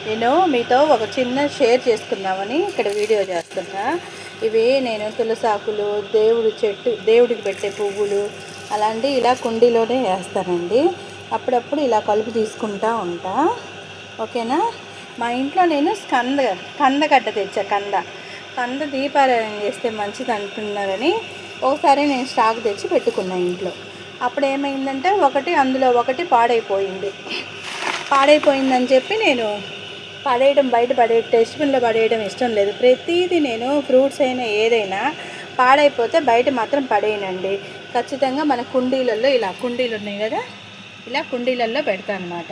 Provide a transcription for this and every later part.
నేను మీతో ఒక చిన్న షేర్ చేసుకుందామని ఇక్కడ వీడియో చేస్తున్నా. ఇవి నేను తులసాకులు, దేవుడికి పెట్టే పువ్వులు అలాంటి ఇలా కుండీలోనే వేస్తానండి. అప్పుడప్పుడు ఇలా కలుపు తీసుకుంటూ ఉంటా. ఓకేనా. మా ఇంట్లో నేను కందగడ్డ తెచ్చా. కంద దీపారాయణ చేస్తే మంచిది అంటున్నారని ఒకసారి నేను స్టాక్ తెచ్చి పెట్టుకున్నా ఇంట్లో. అప్పుడు ఏమైందంటే అందులో ఒకటి పాడైపోయిందని చెప్పి నేను బయట డస్ట్బిన్లో పడేయడం ఇష్టం లేదు. ప్రతిదీ నేను ఫ్రూట్స్ అయినా ఏదైనా పాడైపోతే బయట మాత్రం పడేయనండి. ఖచ్చితంగా మన కుండీలలో ఇలా కుండీలు ఉన్నాయి కదా, ఇలా కుండీలలో పెడతాను అనమాట.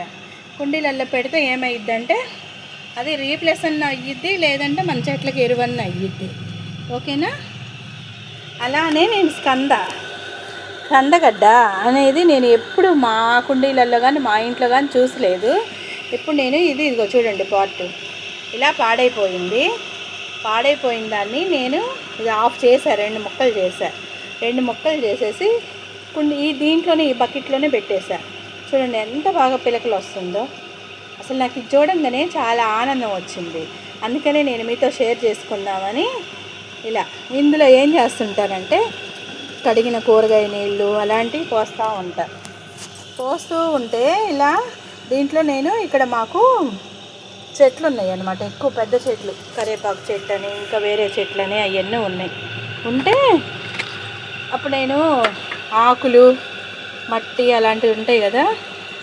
కుండీలలో పెడితే ఏమైద్దంటే అది రీప్లేస్ అన్న అయ్యిద్ది, లేదంటే మన చెట్లకి ఎరువన్న అయ్యిద్ది. ఓకేనా. అలానే నేను కందగడ్డ అనేది నేను ఎప్పుడు మా కుండీలలో కానీ మా ఇంట్లో కానీ చూసలేదు. ఇప్పుడు నేను ఇదిగో చూడండి, పాటు ఇలా పాడైపోయిన దాన్ని నేను ఇది ఆఫ్ చేశా. 2 ముక్కలు చేసేసి దీంట్లోనే ఈ బకెట్లోనే పెట్టేశా. చూడండి ఎంత బాగా పిలకలు వస్తుందో. అసలు నాకు ఇది చూడంగానే చాలా ఆనందం వచ్చింది. అందుకనే నేను మీతో షేర్ చేసుకుందామని ఇలా. ఇందులో ఏం చేస్తుంటారంటే కడిగిన కూరగాయ నీళ్ళు అలాంటివి పోస్తూ ఉంటే ఇలా దీంట్లో నేను ఇక్కడ మాకు చెట్లు ఉన్నాయి అన్నమాట. ఎక్కువ పెద్ద చెట్లు, కరివేపాకు చెట్టు అని ఇంకా వేరే చెట్లని అవన్నీ ఉంటే అప్పుడు నేను ఆకులు మట్టి అలాంటివి ఉంటాయి కదా,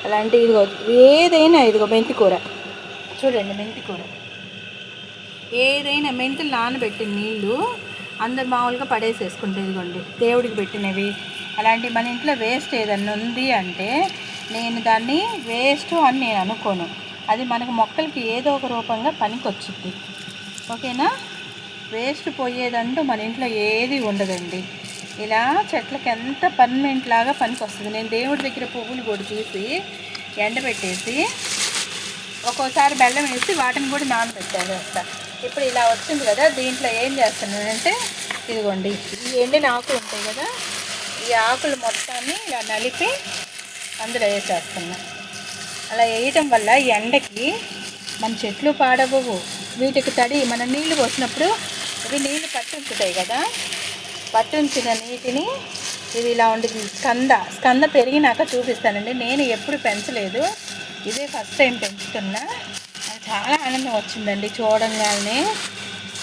అలాంటివి ఇదిగో మెంతికూర చూడండి. ఏదైనా మెంతులు నానబెట్టిన నీళ్ళు అందరు మామూలుగా పడేసేసుకుంటే ఇదిగోండి దేవుడికి పెట్టినవి అలాంటివి. మన ఇంట్లో వేస్ట్ ఏదన్నా ఉంది అంటే నేను దాన్ని వేస్ట్ అని నేను అనుకోను. అది మనకు మొక్కలకి ఏదో ఒక రూపంగా పనికొచ్చుద్ది. ఓకేనా. వేస్ట్ పోయేదంటూ మన ఇంట్లో ఏది ఉండదండి. ఇలా చెట్లకి ఎంత పర్మనెంట్ లాగా పనికొస్తుంది. నేను దేవుడి దగ్గర పువ్వులు కూడా తీసి ఎండబెట్టేసి ఒక్కోసారి బెల్లం వేసి వాటిని కూడా నానబెట్టాను వేస్తా. ఇప్పుడు ఇలా వచ్చింది కదా, దీంట్లో ఏం చేస్తున్నానంటే ఇదిగోండి ఈ ఎండిన ఆకులు ఉంటాయి కదా, ఈ ఆకులు మొత్తాన్ని ఇలా నలిపి అందులో వేసేస్తున్నా. అలా వేయటం వల్ల ఎండకి మన చెట్లు పాడవు. వీటికి మనం నీళ్లు పోసినప్పుడు ఇవి నీళ్లు పట్టుంచుతాయి కదా, పట్టుంచిన నీటిని ఇది ఇలా ఉండేది. స్కంద పెరిగినాక చూపిస్తానండి. నేను ఎప్పుడు పెంచలేదు, ఇదే ఫస్ట్ టైం పెంచుతున్నా. నాకు చాలా ఆనందం వచ్చిందండి చూడంగానే.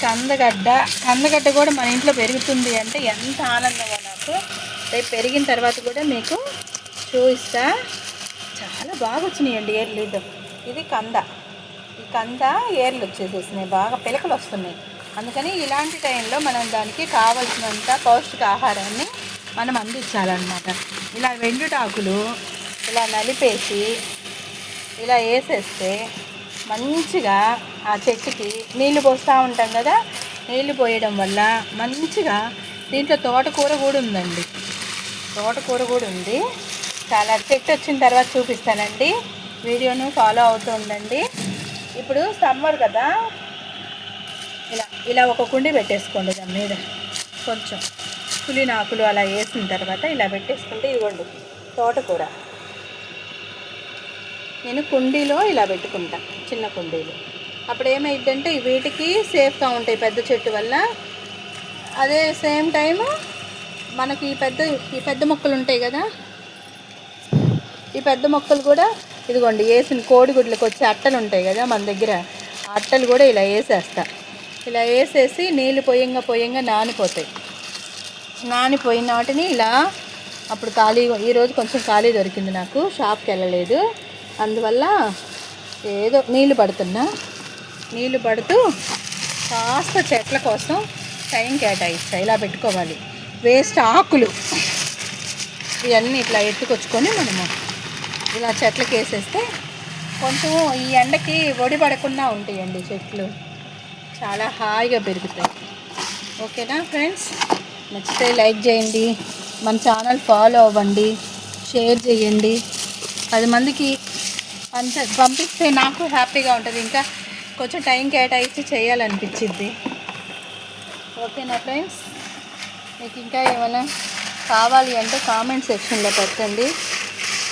కందగడ్డ కూడా మన ఇంట్లో పెరుగుతుంది అంటే ఎంత ఆనందమో నాకు. రేపు పెరిగిన తర్వాత కూడా మీకు చూపిస్తా. చాలా బాగా వచ్చినాయండి ఏర్లు. ఇది ఈ కంద ఏర్లు వచ్చేసేసినాయి, బాగా పిలకలు వస్తున్నాయి. అందుకని ఇలాంటి టైంలో మనం దానికి కావలసినంత పౌష్టిక ఆహారాన్ని మనం అందించాలన్నమాట. ఇలా వెండుటాకులు ఇలా నలిపేసి ఇలా వేసేస్తే మంచిగా ఆ చెట్టుకి నీళ్లు పోస్తూ ఉంటాం కదా, నీళ్లు పోయడం వల్ల మంచిగా దీంట్లో తోటకూర కూడా ఉంది. చాలా చెట్టు వచ్చిన తర్వాత చూపిస్తానండి. వీడియోను ఫాలో అవుతూ ఉండండి. ఇప్పుడు సమ్మర్ కదా, ఇలా ఒక కుండీ పెట్టేసుకోండి. దాని మీద కొంచెం పులినాకులు అలా వేసిన తర్వాత ఇలా పెట్టేసుకుంటే ఇదిగోండి తోటకూర. నేను కుండీలో ఇలా పెట్టుకుంటా, చిన్న కుండీలో. అప్పుడు ఏమైందంటే వీటికి సేఫ్గా ఉంటాయి పెద్ద చెట్టు వల్ల. అదే సేమ్ టైము మనకి ఈ పెద్ద మొక్కలు ఉంటాయి కదా, ఈ పెద్ద మొక్కలు కూడా ఇదిగోండి వేసిన కోడిగుడ్లకు వచ్చే అట్టలు ఉంటాయి కదా మన దగ్గర, ఆ అట్టలు కూడా ఇలా వేసేస్తా. ఇలా వేసేసి నీళ్ళు పోయంగా నానిపోయిన వాటిని ఇలా అప్పుడు ఈరోజు కొంచెం ఖాళీ దొరికింది నాకు, షాప్కి వెళ్ళలేదు. అందువల్ల ఏదో నీళ్ళు పడుతూ కాస్త చెట్ల కోసం టైం కేటాయిస్తా. ఇలా పెట్టుకోవాలి. వేస్ట్ ఆకులు ఇవన్నీ ఇట్లా ఎత్తుకొచ్చుకొని మనము ఇలా చెట్లకి వేసేస్తే కొంచెం ఈ ఎండకి ఒడి పడకుండా ఉంటాయండి చెట్లు, చాలా హాయిగా పెరుగుతాయి. ఓకేనా ఫ్రెండ్స్. నచ్చితే లైక్ చేయండి, మన ఛానల్ ఫాలో అవ్వండి, షేర్ చేయండి. 10 మందికి పంపిస్తే నాకు హ్యాపీగా ఉంటుంది. ఇంకా కొంచెం టైం కేటాయించి చేయాలనిపించింది. ఓకేనా ఫ్రెండ్స్. మీకు ఇంకా ఏమైనా కావాలి అంటే కామెంట్ సెక్షన్లో పెట్టండి.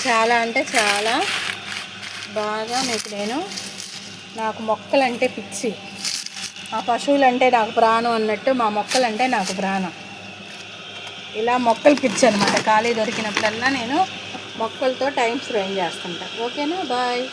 చాలా అంటే చాలా బాగా మీకు నేను నాకు మొక్కలంటే పిచ్చి. మా పశువులంటే నాకు ప్రాణం అన్నట్టు మా మొక్కలంటే నాకు ప్రాణం. ఇలా మొక్కలు పిచ్చి అనమాట. ఖాళీ దొరికినప్పుడల్లా నేను మొక్కలతో టైం స్పెండ్ చేస్తుంటా. ఓకేనా, బాయ్.